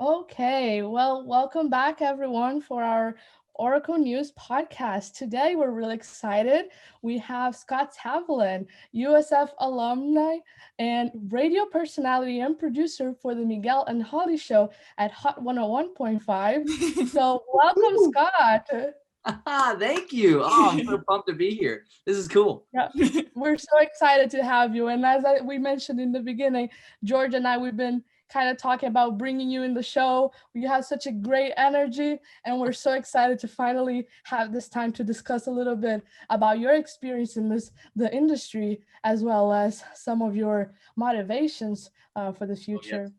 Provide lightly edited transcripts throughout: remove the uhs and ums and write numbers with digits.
Okay, well, welcome back everyone for our Oracle News podcast. Today we're really excited. We have Scott Tavlin, USF alumni and radio personality and producer for the Miguel and Holly show at Hot 101.5. So, welcome, Woo! Scott. Thank you. Oh, I'm so pumped to be here. This is cool. Yeah, we're so excited to have you. And as we mentioned in the beginning, George and I, we've been kind of talking about bringing you in the show. You have such a great energy, and we're so excited to finally have this time to discuss a little bit about your experience in the industry, as well as some of your motivations for the Oh, yes. future.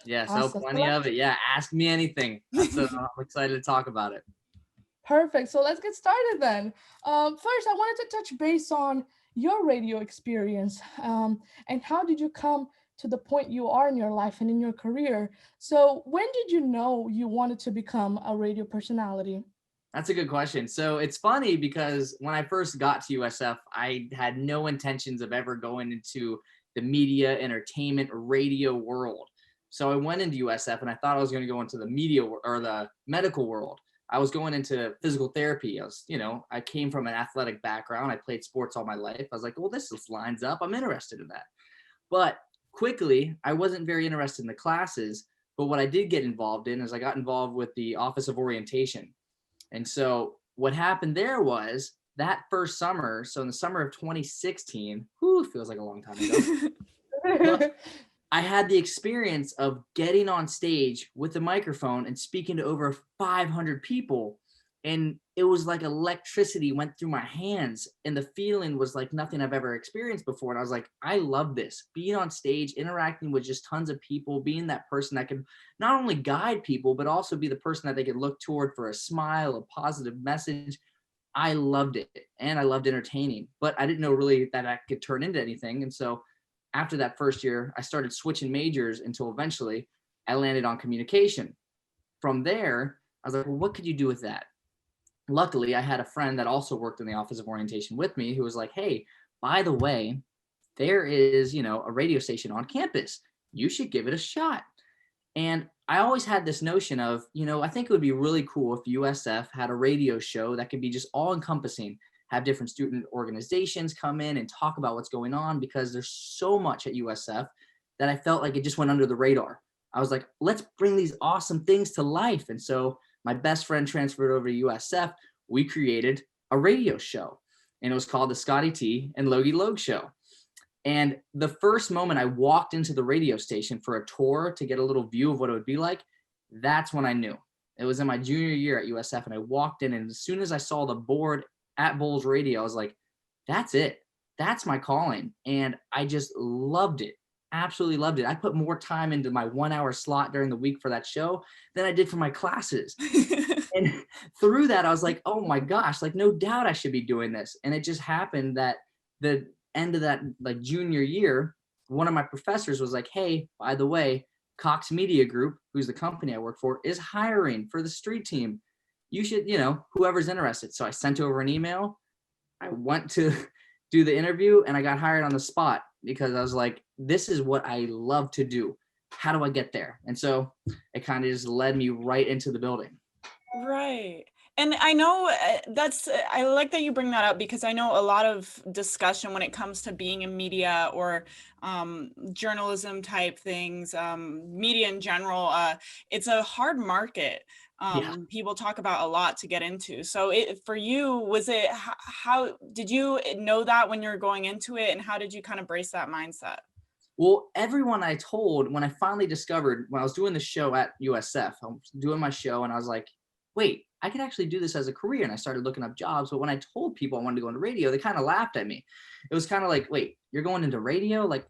Yeah, so Awesome. So plenty of it. Yeah, ask me anything. I'm excited to talk about it. perfect. So let's get started then. First, I wanted to touch base on your radio experience and how did you come to the point you are in your life and in your career. So, when did you know you wanted to become a radio personality? That's a good question. So it's funny because when I first got to USF, I had no intentions of ever going into the media, entertainment, radio world. So I went into USF and I thought I was going to go into the media or the medical world. I was going into physical therapy. I came from an athletic background. I played sports all my life. I was like, well, this just lines up. I'm interested in that. But quickly, I wasn't very interested in the classes. But what I did get involved in is I got involved with the Office of Orientation. And so what happened there was that first summer, so in the summer of 2016, feels like a long time ago. Well, I had the experience of getting on stage with a microphone and speaking to over 500 people. And it was like electricity went through my hands. And the feeling was like nothing I've ever experienced before. And I was like, I love this. Being on stage, interacting with just tons of people, being that person that could not only guide people, but also be the person that they could look toward for a smile, a positive message. I loved it. And I loved entertaining, but I didn't know really that I could turn into anything. And so after that first year, I started switching majors until eventually I landed on communication. From there, I was like, well, what could you do with that? Luckily, I had a friend that also worked in the Office of Orientation with me who was like, hey, by the way, there is, a radio station on campus. You should give it a shot. And I always had this notion of, I think it would be really cool if USF had a radio show that could be just all encompassing, have different student organizations come in and talk about what's going on, because there's so much at USF that I felt like it just went under the radar. I was like, let's bring these awesome things to life. And so my best friend transferred over to USF. We created a radio show, and it was called the Scotty T and Logie Logue Show. And the first moment I walked into the radio station for a tour to get a little view of what it would be like, that's when I knew. It was in my junior year at USF, and I walked in, and as soon as I saw the board at Bulls Radio, I was like, that's it. That's my calling. And I just loved it. Absolutely loved it. I put more time into my 1 hour slot during the week for that show than I did for my classes. And through that, I was like, oh my gosh, like no doubt I should be doing this. And it just happened that the end of that like junior year, one of my professors was like, hey, by the way, Cox Media Group, who's the company I work for, is hiring for the street team. You should, whoever's interested. So I sent over an email. I went to do the interview and I got hired on the spot because I was like, this is what I love to do. How do I get there? And so it kind of just led me right into the building. Right. And I know I like that you bring that up, because I know a lot of discussion when it comes to being in media or journalism type things, media in general, it's a hard market. People talk about a lot to get into. So for you, was it, how did you know that when you're going into it, and how did you kind of brace that mindset? Well, everyone I told, when I finally discovered, when I was doing the show at USF, I was doing my show and I was like, wait, I could actually do this as a career. And I started looking up jobs. But when I told people I wanted to go into radio, they kind of laughed at me. It was kind of like, wait, you're going into radio? Like,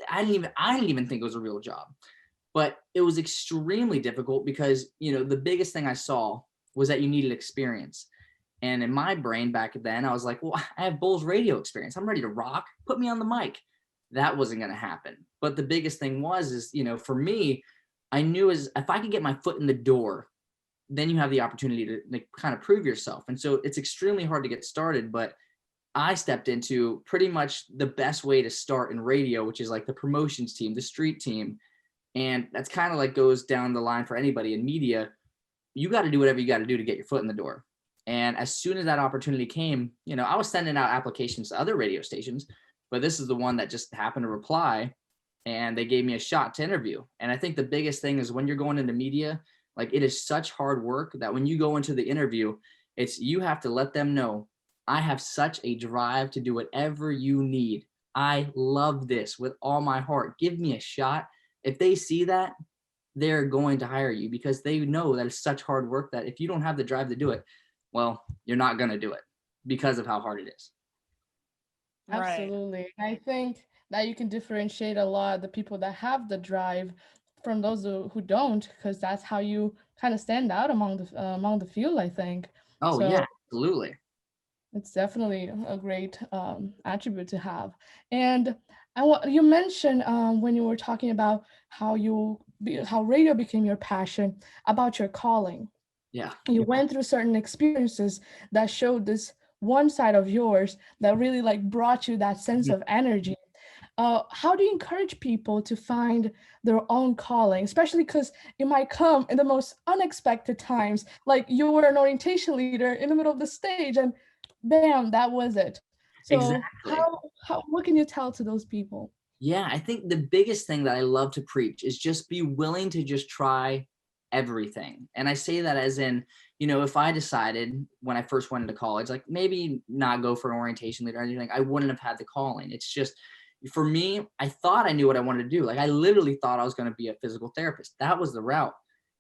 I didn't even think it was a real job. But it was extremely difficult because, the biggest thing I saw was that you needed experience. And in my brain back then, I was like, well, I have Bulls radio experience. I'm ready to rock. Put me on the mic. That wasn't going to happen. But the biggest thing is, for me, I knew if I could get my foot in the door, then you have the opportunity to kind of prove yourself. And so it's extremely hard to get started, but I stepped into pretty much the best way to start in radio, which is like the promotions team, the street team. And that's kind of like goes down the line for anybody in media. You got to do whatever you got to do to get your foot in the door. And as soon as that opportunity came, I was sending out applications to other radio stations, but this is the one that just happened to reply, and they gave me a shot to interview. And I think the biggest thing is when you're going into media, like it is such hard work that when you go into the interview, you have to let them know, I have such a drive to do whatever you need. I love this with all my heart. Give me a shot. If they see that, they're going to hire you because they know that it's such hard work that if you don't have the drive to do it, well, you're not going to do it because of how hard it is. Absolutely. I think that you can differentiate a lot the people that have the drive from those who don't, because that's how you kind of stand out among the field, I think. Oh, So yeah, absolutely. it's definitely a great attribute to have. And you mentioned when you were talking about how radio became your passion, about your calling. Yeah. You went through certain experiences that showed this one side of yours that really like brought you that sense of energy. How do you encourage people to find their own calling, especially because it might come in the most unexpected times? Like you were an orientation leader in the middle of the stage and bam, that was it. So Exactly. what can you tell to those people? Yeah, I think the biggest thing that I love to preach is just be willing to just try everything. And I say that as in, if I decided when I first went into college, like maybe not go for an orientation leader or anything, I wouldn't have had the calling. It's just, for me, I thought I knew what I wanted to do. Like I literally thought I was going to be a physical therapist. That was the route.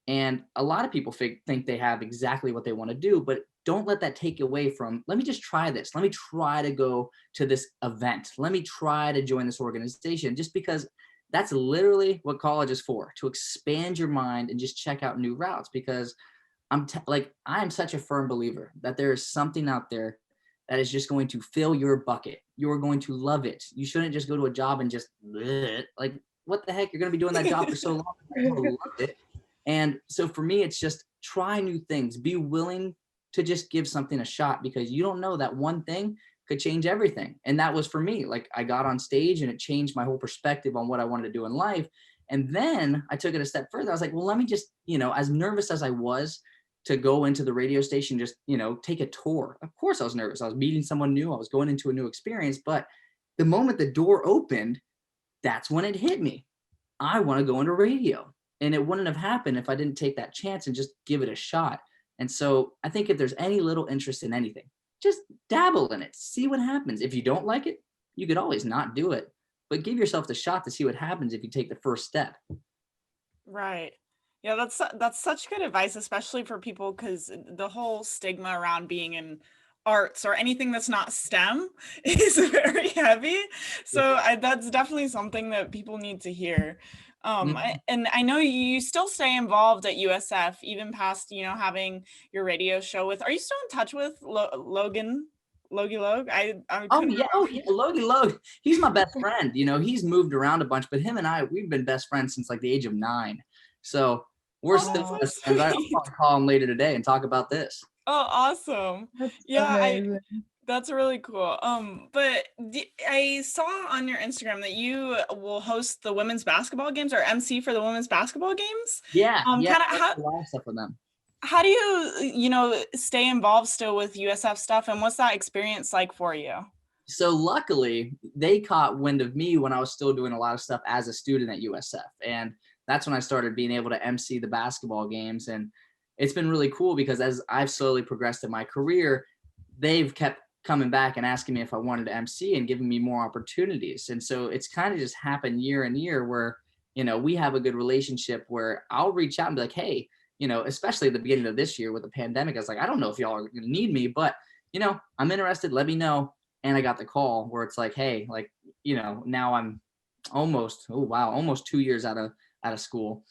And a lot of people think they have exactly what they want to do, but don't let that take away from, let me just try this. Let me try to go to this event. Let me try to join this organization, just because that's literally what college is for, to expand your mind and just check out new routes. Because I am such a firm believer that there is something out there that is just going to fill your bucket. You're going to love it. You shouldn't just go to a job and just like, what the heck? You're going to be doing that job for so long. You're going to love it. And so for me, it's just try new things. Be willing to just give something a shot, because you don't know, that one thing could change everything. And that was for me. Like I got on stage and it changed my whole perspective on what I wanted to do in life. And then I took it a step further. I was like, well, let me just, as nervous as I was to go into the radio station, just, take a tour. Of course I was nervous. I was meeting someone new. I was going into a new experience. But the moment the door opened, that's when it hit me. I want to go into radio. And it wouldn't have happened if I didn't take that chance and just give it a shot. And so I think if there's any little interest in anything, just dabble in it, see what happens. If you don't like it, you could always not do it, but give yourself the shot to see what happens if you take the first step. Right. Yeah, that's such good advice, especially for people, because the whole stigma around being in arts or anything that's not STEM is very heavy. So that's definitely something that people need to hear. And I know you still stay involved at USF, even past, having your radio show with, are you still in touch with Logan? Logie Logue? Oh yeah, Logie Logue. He's my best friend. He's moved around a bunch, but him and I, we've been best friends since like the age of 9. So we're still best friends. I'll probably call him later today and talk about this. Oh, awesome. Amazing. That's really cool. But I saw on your Instagram that you will host the women's basketball games, or MC for the women's basketball games. Yeah. How a lot of stuff with them. How do you, stay involved still with USF stuff, and what's that experience like for you? So luckily, they caught wind of me when I was still doing a lot of stuff as a student at USF. And that's when I started being able to MC the basketball games. And it's been really cool because as I've slowly progressed in my career, they've kept coming back and asking me if I wanted to MC and giving me more opportunities. And so it's kind of just happened year and year where, we have a good relationship where I'll reach out and be like, hey, especially at the beginning of this year with the pandemic, I was like, I don't know if y'all are going to need me, but, I'm interested. Let me know. And I got the call where it's like, hey, like, now I'm almost 2 years out of school,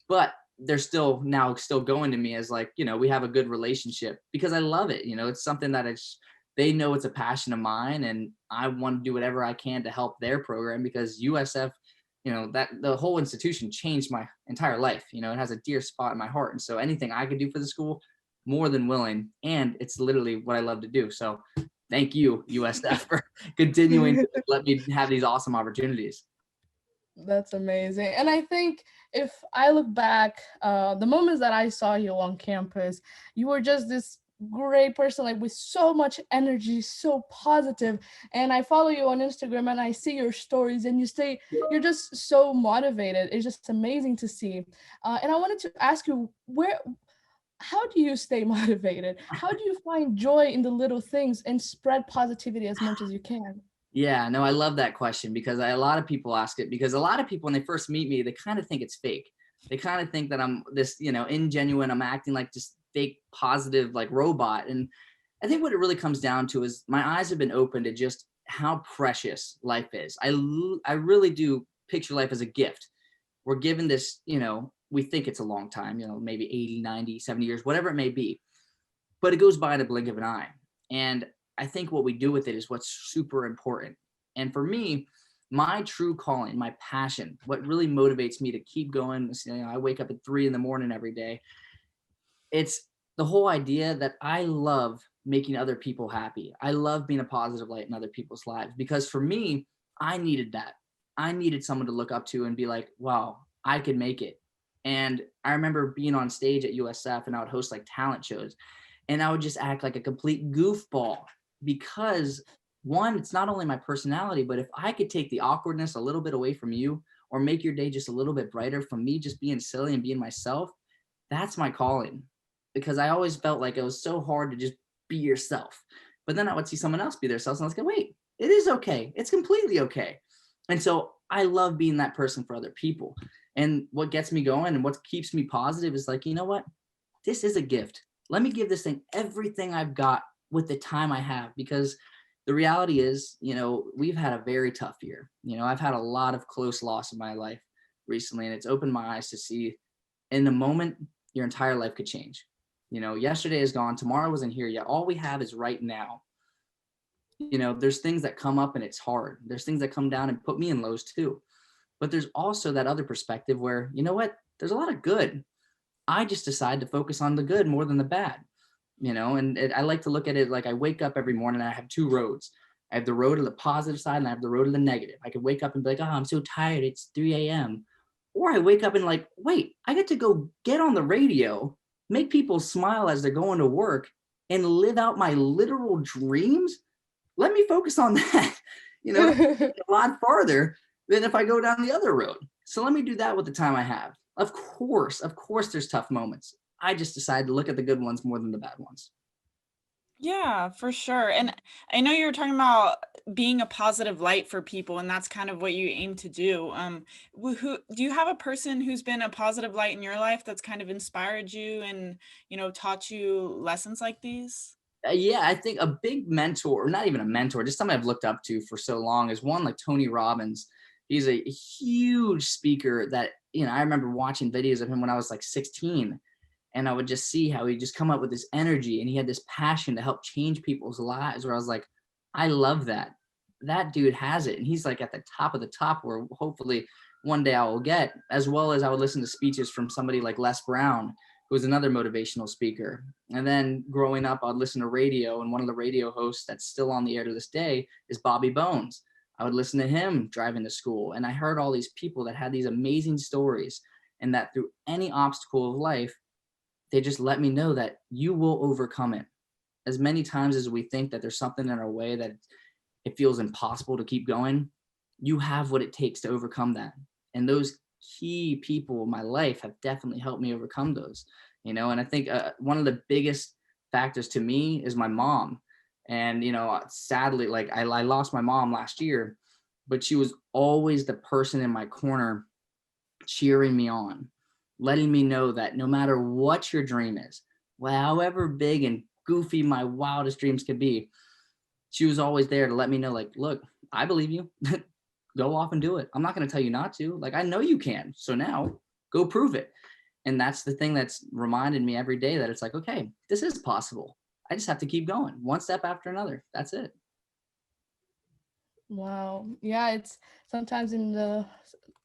but they're still going to me as like, we have a good relationship because I love it. It's something that they know it's a passion of mine, and I want to do whatever I can to help their program, because USF, that the whole institution changed my entire life. It has a dear spot in my heart. And so anything I could do for the school, more than willing. And it's literally what I love to do. So thank you, USF, for continuing to let me have these awesome opportunities. That's amazing. And I think if I look back, the moments that I saw you on campus, you were just this great person, like with so much energy, so positive. And I follow you on Instagram and I see your stories and you say you're just so motivated. It's just amazing to see. And I wanted to ask you, how do you stay motivated? How do you find joy in the little things and spread positivity as much as you can? Yeah, no, I love that question because a lot of people ask it, because a lot of people, when they first meet me, they kind of think it's fake. They kind of think that I'm this, ingenuine, I'm acting like just fake positive, like robot. And I think what it really comes down to is my eyes have been opened to just how precious life is. I really do picture life as a gift. We're given this, we think it's a long time, maybe 80, 90, 70 years, whatever it may be, but it goes by in a blink of an eye. And I think what we do with it is what's super important. And for me, my true calling, my passion, what really motivates me to keep going, I wake up at 3 a.m. every day. It's the whole idea that I love making other people happy. I love being a positive light in other people's lives, because for me, I needed that. I needed someone to look up to and be like, wow, I could make it. And I remember being on stage at USF and I would host like talent shows and I would just act like a complete goofball because one, it's not only my personality, but if I could take the awkwardness a little bit away from you or make your day just a little bit brighter from me just being silly and being myself, that's my calling. Because I always felt like it was so hard to just be yourself. But then I would see someone else be themselves and I was like, wait, it is okay. It's completely okay. And so I love being that person for other people. And what gets me going and what keeps me positive is like, you know what? This is a gift. Let me give this thing everything I've got with the time I have, because the reality is, we've had a very tough year. I've had a lot of close loss in my life recently, and it's opened my eyes to see in the moment, your entire life could change. Yesterday is gone. Tomorrow isn't here yet. All we have is right now. There's things that come up and it's hard. There's things that come down and put me in lows too. But there's also that other perspective where, you know what? There's a lot of good. I just decide to focus on the good more than the bad, I like to look at it like I wake up every morning and I have two roads. I have the road of the positive side and I have the road of the negative. I could wake up and be like, oh, I'm so tired. It's 3 a.m. Or I wake up and like, wait, I get to go get on the radio, make people smile as they're going to work and live out my literal dreams. Let me focus on that, a lot farther than if I go down the other road. So let me do that with the time I have. Of course, there's tough moments. I just decided to look at the good ones more than the bad ones. Yeah, for sure. And I know you were talking about being a positive light for people, and that's kind of what you aim to do. Who do you have a person who's been a positive light in your life that's kind of inspired you and, taught you lessons like these? Yeah, I think a big mentor, or not even a mentor, just somebody I've looked up to for so long, is one like Tony Robbins. He's a huge speaker that, I remember watching videos of him when I was like 16. And I would just see how he just come up with this energy and he had this passion to help change people's lives, where I was like, I love that. That dude has it. And he's like at the top of the top, where hopefully one day I will get, as well as I would listen to speeches from somebody like Les Brown, who was another motivational speaker. And then growing up, I'd listen to radio, and one of the radio hosts that's still on the air to this day is Bobby Bones. I would listen to him driving to school. And I heard all these people that had these amazing stories, and that through any obstacle of life, they just let me know that you will overcome it. As many times as we think that there's something in our way that it feels impossible to keep going, you have what it takes to overcome that. And those key people in my life have definitely helped me overcome those, and I think one of the biggest factors to me is my mom. And, sadly, like I lost my mom last year, but she was always the person in my corner cheering me on, letting me know that no matter what your dream is, well, however big and goofy my wildest dreams could be, she was always there to let me know, like, look, I believe you. Go off and do it. I'm not going to tell you not to. Like, I know you can. So now go prove it. And that's the thing that's reminded me every day that it's like, okay, this is possible. I just have to keep going one step after another. That's it. Wow. Yeah, it's sometimes in the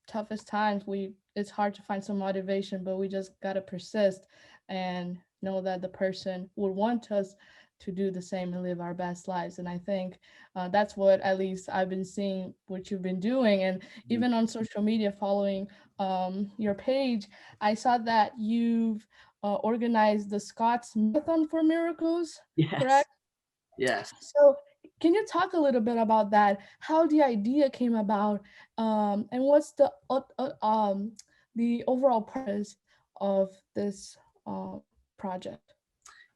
toughest times it's hard to find some motivation, but we just gotta persist and know that the person would want us to do the same and live our best lives. And I think that's what at least I've been seeing what you've been doing. And even on social media, following your page, I saw that you've organized the Scott's Marathon for Miracles, Yes. correct? Yes. So can you talk a little bit about that? How the idea came about, and what's the overall purpose of this project?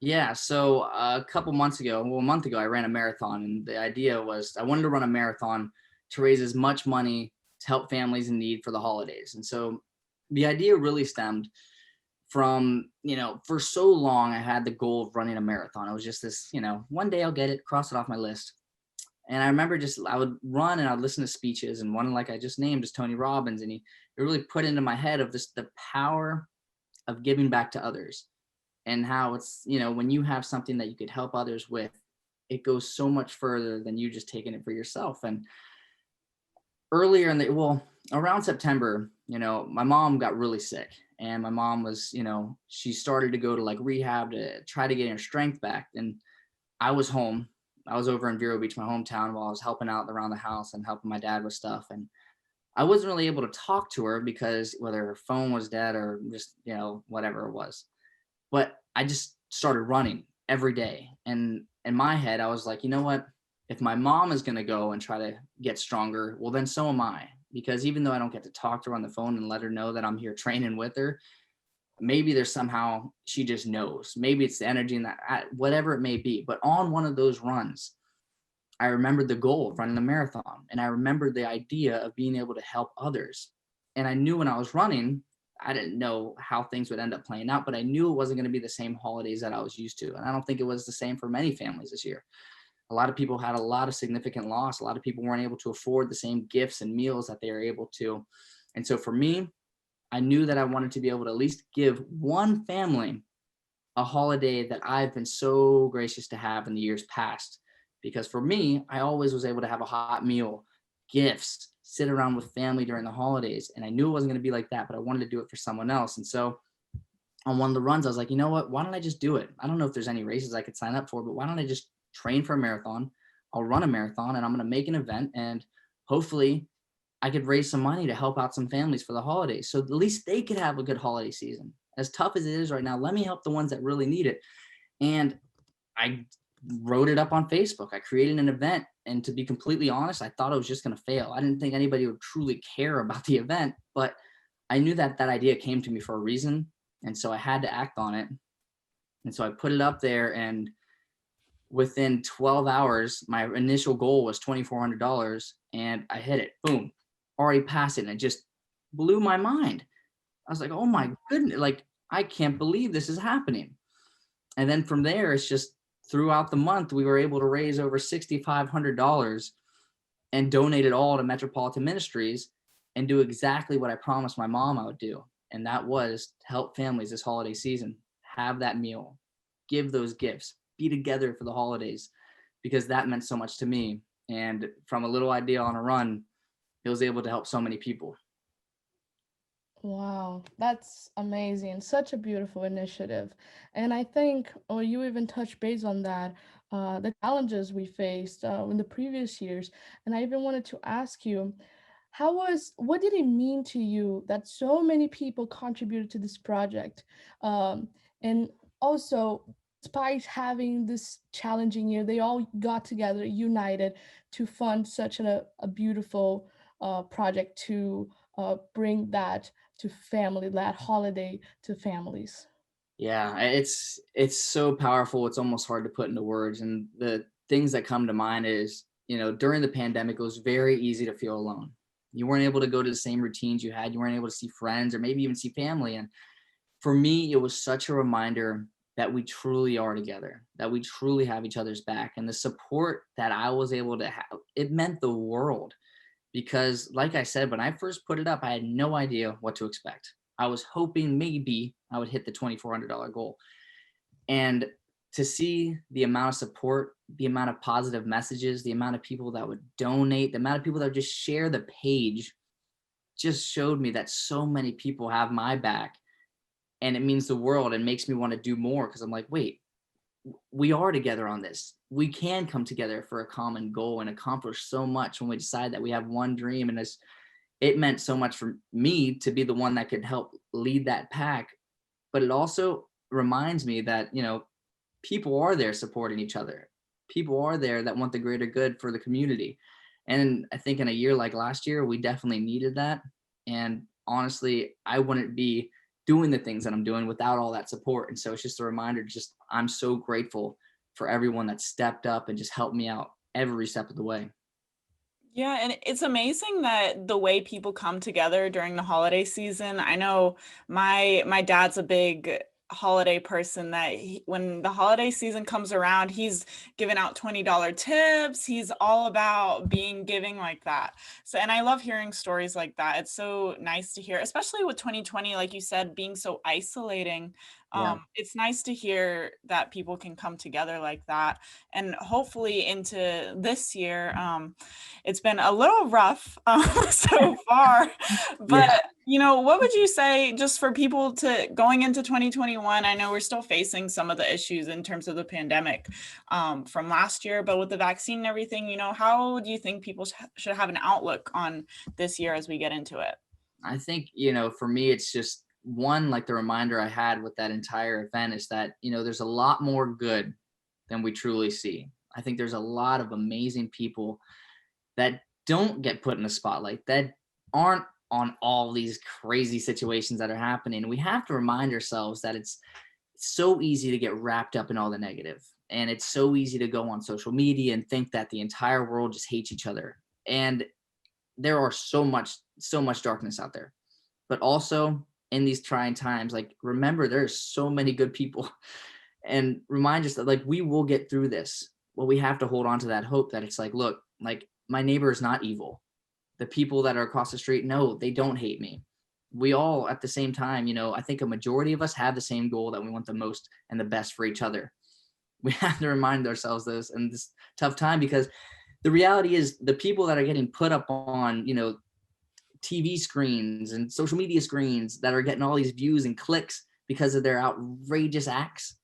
Yeah. So a couple months ago, well, a month ago, I ran a marathon, and the idea was I wanted to run a marathon to raise as much money to help families in need for the holidays. And so the idea really stemmed from, for so long I had the goal of running a marathon. It was just this, one day I'll get it, cross it off my list. And I remember I would run and I'd listen to speeches, and one like I just named is Tony Robbins, and it really put into my head of the power of giving back to others, and how it's, when you have something that you could help others with, it goes so much further than you just taking it for yourself. And earlier around September, my mom got really sick, and my mom was, she started to go to like rehab to try to get her strength back. And I was home. I was over in Vero Beach, my hometown, while I was helping out around the house and helping my dad with stuff. And I wasn't really able to talk to her because whether her phone was dead or just, whatever it was. But I just started running every day. And in my head, I was like, you know what? If my mom is going to go and try to get stronger, well, then so am I. Because even though I don't get to talk to her on the phone and let her know that I'm here training with her, maybe there's somehow she just knows. Maybe it's the energy and that, whatever it may be. But on one of those runs, I remembered the goal of running a marathon, and I remembered the idea of being able to help others. And I knew when I was running, I didn't know how things would end up playing out, but I knew it wasn't going to be the same holidays that I was used to. And I don't think it was the same for many families this year. A lot of people had a lot of significant loss. A lot of people weren't able to afford the same gifts and meals that they were able to. And so for me, I knew that I wanted to be able to at least give one family a holiday that I've been so gracious to have in the years past. Because for me, I always was able to have a hot meal, gifts, sit around with family during the holidays. And I knew it wasn't going to be like that, but I wanted to do it for someone else. And so on one of the runs, I was like, you know what? Why don't I just do it? I don't know if there's any races I could sign up for, but why don't I just train for a marathon? I'll run a marathon, and I'm going to make an event, and hopefully I could raise some money to help out some families for the holidays. So at least they could have a good holiday season. As tough as it is right now, let me help the ones that really need it. And I wrote it up on Facebook. I created an event. And to be completely honest, I thought it was just going to fail. I didn't think anybody would truly care about the event, but I knew that that idea came to me for a reason. And so I had to act on it. And so I put it up there, and within 12 hours, my initial goal was $2,400, and I hit it. Boom, already passed it. And it just blew my mind. I was like, oh my goodness, like, I can't believe this is happening. And then from there, it's just throughout the month, we were able to raise over $6,500 and donate it all to Metropolitan Ministries and do exactly what I promised my mom I would do. And that was to help families this holiday season, have that meal, give those gifts, be together for the holidays, because that meant so much to me. And from a little idea on a run, it was able to help so many people. Wow, that's amazing. Such a beautiful initiative. And I think, or you even touched base on that, the challenges we faced in the previous years. And I even wanted to ask you, what did it mean to you that so many people contributed to this project? And also, despite having this challenging year, they all got together, united to fund such a beautiful project to bring that to family, that holiday to families. Yeah, it's so powerful. It's almost hard to put into words. And the things that come to mind is, during the pandemic, it was very easy to feel alone. You weren't able to go to the same routines you had. You weren't able to see friends or maybe even see family. And for me, it was such a reminder that we truly are together, that we truly have each other's back. And the support that I was able to have, it meant the world. Because like I said, when I first put it up, I had no idea what to expect. I was hoping maybe I would hit the $2,400 goal. And to see the amount of support, the amount of positive messages, the amount of people that would donate, the amount of people that would just share the page just showed me that so many people have my back, and it means the world and makes me want to do more. Because I'm like, wait, we are together on this. We can come together for a common goal and accomplish so much when we decide that we have one dream. And it meant so much for me to be the one that could help lead that pack. But it also reminds me that, people are there supporting each other. People are there that want the greater good for the community. And I think in a year like last year, we definitely needed that. And honestly, I wouldn't be doing the things that I'm doing without all that support. And so it's just a reminder, I'm so grateful for everyone that stepped up and just helped me out every step of the way. Yeah, and it's amazing that the way people come together during the holiday season. I know my dad's a big holiday person that when the holiday season comes around, he's giving out $20 tips. He's all about being giving like that. So, and I love hearing stories like that. It's so nice to hear, especially with 2020, like you said, being so isolating. Yeah. It's nice to hear that people can come together like that. And hopefully into this year, it's been a little rough so far, but what would you say just for people to going into 2021? I know we're still facing some of the issues in terms of the pandemic from last year, but with the vaccine and everything, how do you think people should have an outlook on this year as we get into it? I think, for me, it's just one, like the reminder I had with that entire event is that, there's a lot more good than we truly see. I think there's a lot of amazing people that don't get put in the spotlight, that aren't on all these crazy situations that are happening. We have to remind ourselves that it's so easy to get wrapped up in all the negative. And it's so easy to go on social media and think that the entire world just hates each other. And there are so much darkness out there. But also in these trying times, like, remember, there's so many good people, and remind us that, like, we will get through this. Well, we have to hold on to that hope that it's like, look, like, my neighbor is not evil. The people that are across the street, no, they don't hate me. We all, at the same time, I think a majority of us have the same goal, that we want the most and the best for each other. We have to remind ourselves this in this tough time, because the reality is the people that are getting put up on, TV screens and social media screens that are getting all these views and clicks because of their outrageous acts,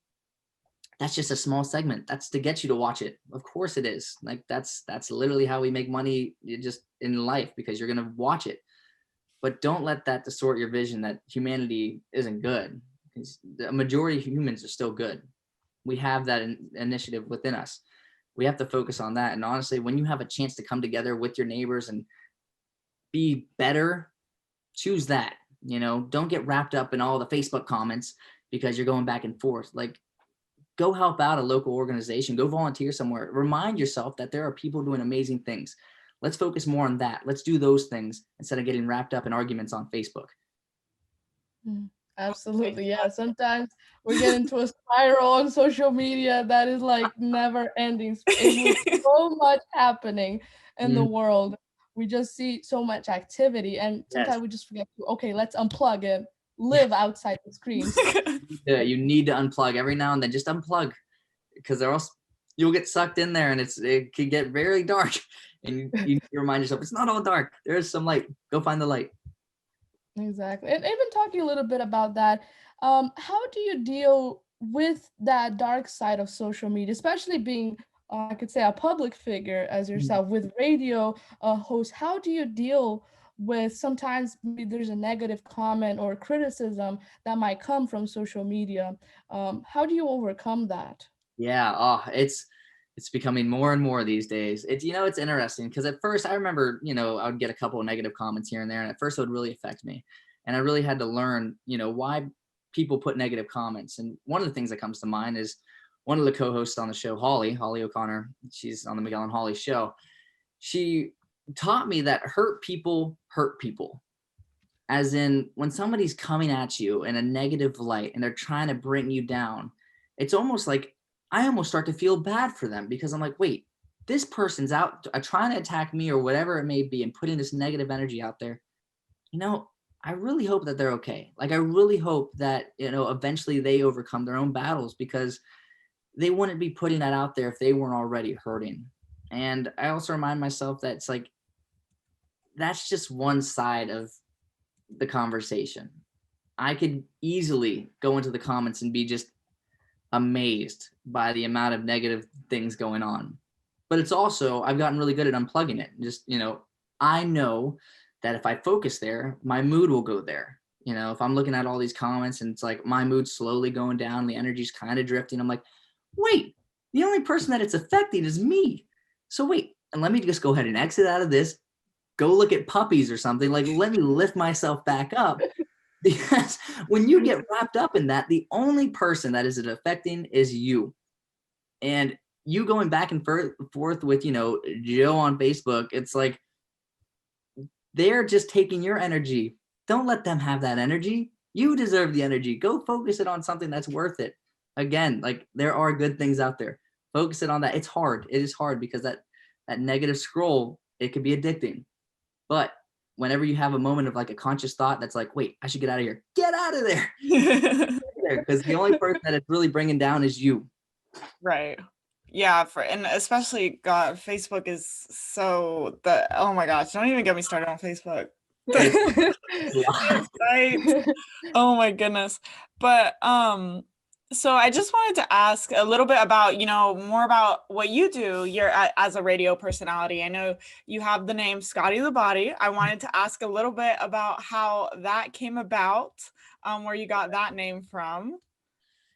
that's just a small segment. That's to get you to watch it. Of course it is. Like, that's literally how we make money just in life, because you're going to watch it. But don't let that distort your vision that humanity isn't good. The majority of humans are still good. We have that initiative within us. We have to focus on that. And honestly, when you have a chance to come together with your neighbors and be better, choose that. Don't get wrapped up in all the Facebook comments because you're going back and forth. Like, go help out a local organization, go volunteer somewhere. Remind yourself that there are people doing amazing things. Let's focus more on that. Let's do those things instead of getting wrapped up in arguments on Facebook. Absolutely. Yeah. Sometimes we get into a spiral on social media that is like never ending. With so much happening in the world, we just see so much activity, and sometimes we just forget to, okay, let's unplug and live outside the screens. Yeah, you need to unplug every now and then. Just unplug, because or else you'll get sucked in there, and it can get very dark. And you remind yourself, it's not all dark. There is some light. Go find the light. Exactly. And even talking a little bit about that, how do you deal with that dark side of social media, especially being, I could say, a public figure as yourself with radio host? How do you deal with sometimes maybe there's a negative comment or criticism that might come from social media? How do you overcome that? Yeah, it's becoming more and more these days. It's it's interesting, because at first I remember, I would get a couple of negative comments here and there, and at first it would really affect me. And I really had to learn, why people put negative comments. And one of the things that comes to mind is one of the co-hosts on the show, Holly O'Connor. She's on the Miguel and Holly show. She taught me that hurt people. As in, when somebody's coming at you in a negative light and they're trying to bring you down, it's almost like I almost start to feel bad for them, because I'm like, wait, this person's out trying to attack me or whatever it may be and putting this negative energy out there. I really hope that they're okay. Like, I really hope that, eventually they overcome their own battles, because they wouldn't be putting that out there if they weren't already hurting. And I also remind myself that it's like, that's just one side of the conversation. I could easily go into the comments and be just amazed by the amount of negative things going on. But it's also, I've gotten really good at unplugging it. Just, I know that if I focus there, my mood will go there. If I'm looking at all these comments and it's like my mood's slowly going down, the energy's kind of drifting, I'm like, wait, the only person that it's affecting is me. So wait, and let me just go ahead and exit out of this, go look at puppies or something. Like, let me lift myself back up. Because when you get wrapped up in that, the only person that is it affecting is you. And you going back and forth with, Joe on Facebook, it's like, they're just taking your energy. Don't let them have that energy. You deserve the energy. Go focus it on something that's worth it. Again, like, there are good things out there. Focus it on that. It's hard. It is hard because that negative scroll, it can be addicting. But whenever you have a moment of like a conscious thought that's like, wait, I should get out of here. Get out of there. Because the only person that it's really bringing down is you. Right. Yeah, and especially God, Facebook is so oh my gosh, don't even get me started on Facebook. Oh my goodness. But so I just wanted to ask a little bit about, more about what you do. You're as a radio personality. I know you have the name Scotty the Body. I wanted to ask a little bit about how that came about, where you got that name from.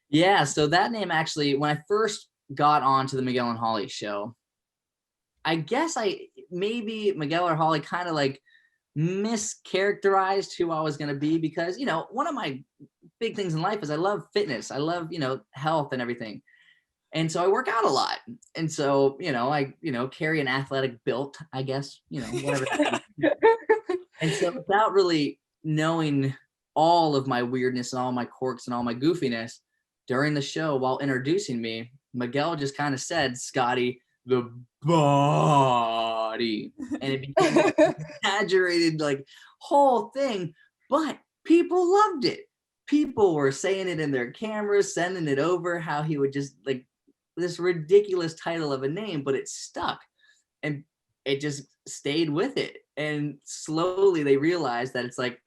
Yeah, so that name actually, when I first got onto the Miguel and Holly show, I guess maybe Miguel or Holly kind of like mischaracterized who I was going to be, because, one of my big things in life is I love fitness. I love, health and everything. And so I work out a lot. And so, I, carry an athletic built, I guess, whatever. And so without really knowing all of my weirdness and all my quirks and all my goofiness, during the show, while introducing me, Miguel just kind of said, Scotty the Body. And it became an exaggerated, like, whole thing. But people loved it. People were saying it in their cameras, sending it over, how he would just, like, this ridiculous title of a name, but it stuck. And it just stayed with it. And slowly they realized that it's like,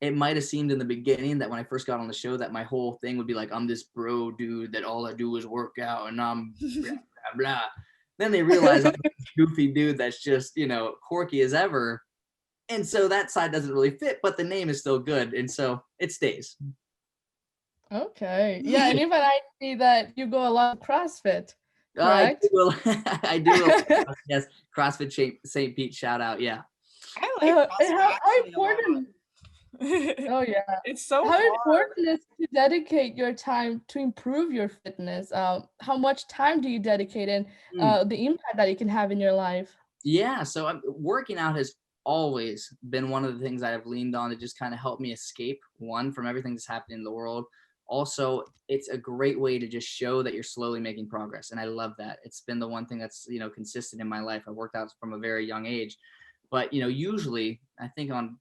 it might have seemed in the beginning that when I first got on the show that my whole thing would be like, I'm this bro dude that all I do is work out and I'm blah, blah, blah. Then they realized I'm a goofy dude that's just, quirky as ever. And so that side doesn't really fit, but the name is still good. And so it stays. Okay. Yeah. And even I see that you go a lot of CrossFit. Correct? I do. Yes. CrossFit St. Pete, shout out. Yeah. I like CrossFit how important. Oh yeah, it's so how hard. important is to dedicate your time to improve your fitness? How much time do you dedicate and the impact that it can have in your life? Yeah, so working out has always been one of the things I've leaned on to just kind of help me escape, one, from everything that's happening in the world. Also, it's a great way to just show that you're slowly making progress, and I love that. It's been the one thing that's consistent in my life. I worked out from a very young age, but usually I think on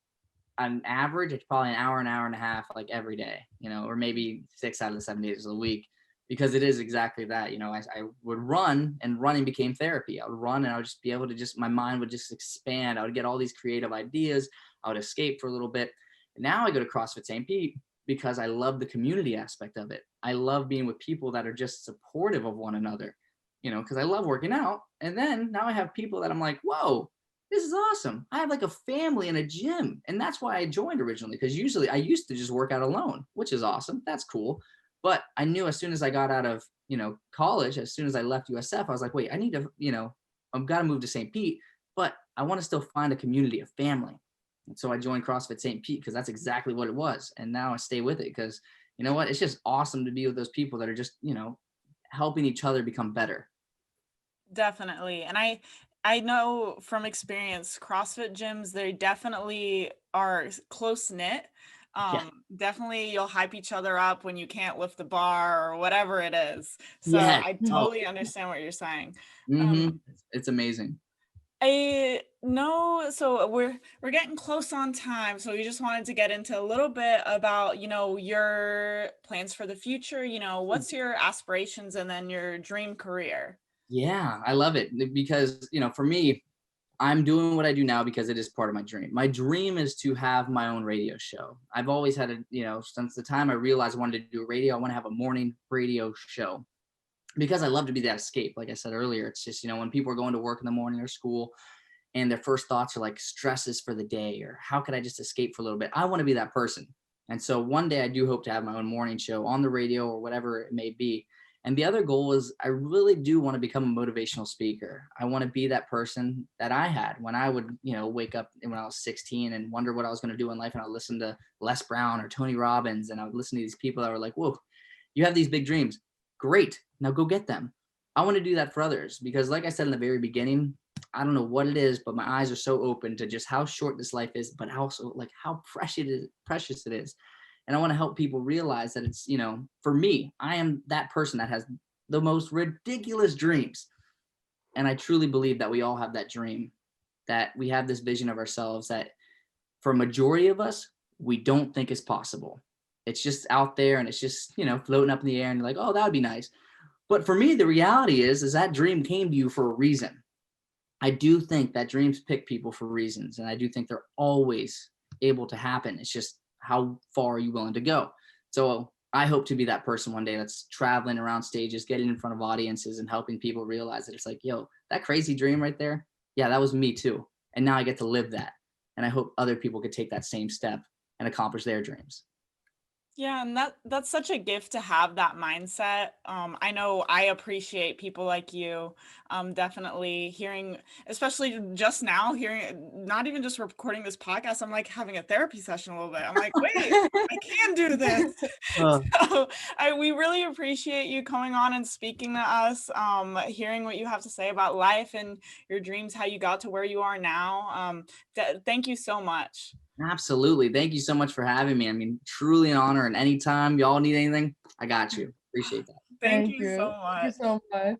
average, it's probably an hour and a half, like every day, or maybe 6 out of the 7 days of the week, because it is exactly that. I would run, and running became therapy. I would run and I would just be able to my mind would just expand. I would get all these creative ideas. I would escape for a little bit. And now I go to CrossFit St. Pete because I love the community aspect of it. I love being with people that are just supportive of one another, because I love working out. And then now I have people that I'm like, whoa, this is awesome. I have like a family in a gym. And that's why I joined originally, because usually I used to just work out alone, which is awesome. That's cool. But I knew as soon as I got out of, college, as soon as I left USF, I was like, wait, I need to, I've got to move to St. Pete, but I want to still find a community, a family. And so I joined CrossFit St. Pete because that's exactly what it was. And now I stay with it because, you know what, it's just awesome to be with those people that are just, helping each other become better. Definitely. And I know from experience, CrossFit gyms, they definitely are close knit. Definitely you'll hype each other up when you can't lift the bar or whatever it is. So Yeah. I totally understand what you're saying. It's amazing. I know, so we're getting close on time. So we just wanted to get into a little bit about, your plans for the future, what's your aspirations and then your dream career. Yeah, I love it because, for me, I'm doing what I do now because it is part of my dream. My dream is to have my own radio show. I've always had since the time I realized I wanted to do radio, I want to have a morning radio show because I love to be that escape. Like I said earlier, it's just, when people are going to work in the morning or school and their first thoughts are like stresses for the day or how could I just escape for a little bit? I want to be that person. And so one day I do hope to have my own morning show on the radio or whatever it may be. And the other goal is I really do want to become a motivational speaker. I want to be that person that I had when I would, wake up when I was 16 and wonder what I was going to do in life. And I would listen to Les Brown or Tony Robbins. And I would listen to these people that were like, whoa, you have these big dreams. Great. Now go get them. I want to do that for others because like I said in the very beginning, I don't know what it is, but my eyes are so open to just how short this life is, but also like how precious it is. And I want to help people realize that it's, for me, I am that person that has the most ridiculous dreams. And I truly believe that we all have that dream, that we have this vision of ourselves that for a majority of us, we don't think is possible. It's just out there and it's just, floating up in the air and you're like, oh, that would be nice. But for me, the reality is that dream came to you for a reason. I do think that dreams pick people for reasons. And I do think they're always able to happen. It's just, how far are you willing to go? So I hope to be that person one day that's traveling around stages, getting in front of audiences and helping people realize that it's like, yo, that crazy dream right there. Yeah, that was me too. And now I get to live that. And I hope other people could take that same step and accomplish their dreams. Yeah, and that's such a gift to have that mindset. I know I appreciate people like you. Definitely hearing, especially just now, hearing, not even just recording this podcast, I'm like having a therapy session a little bit. I'm like, wait, I can do this. So we really appreciate you coming on and speaking to us, hearing what you have to say about life and your dreams, how you got to where you are now. Thank you so much. Absolutely. Thank you so much for having me. I mean, truly an honor. And anytime y'all need anything, I got you. Appreciate that. Thank you so much. Thank you so much.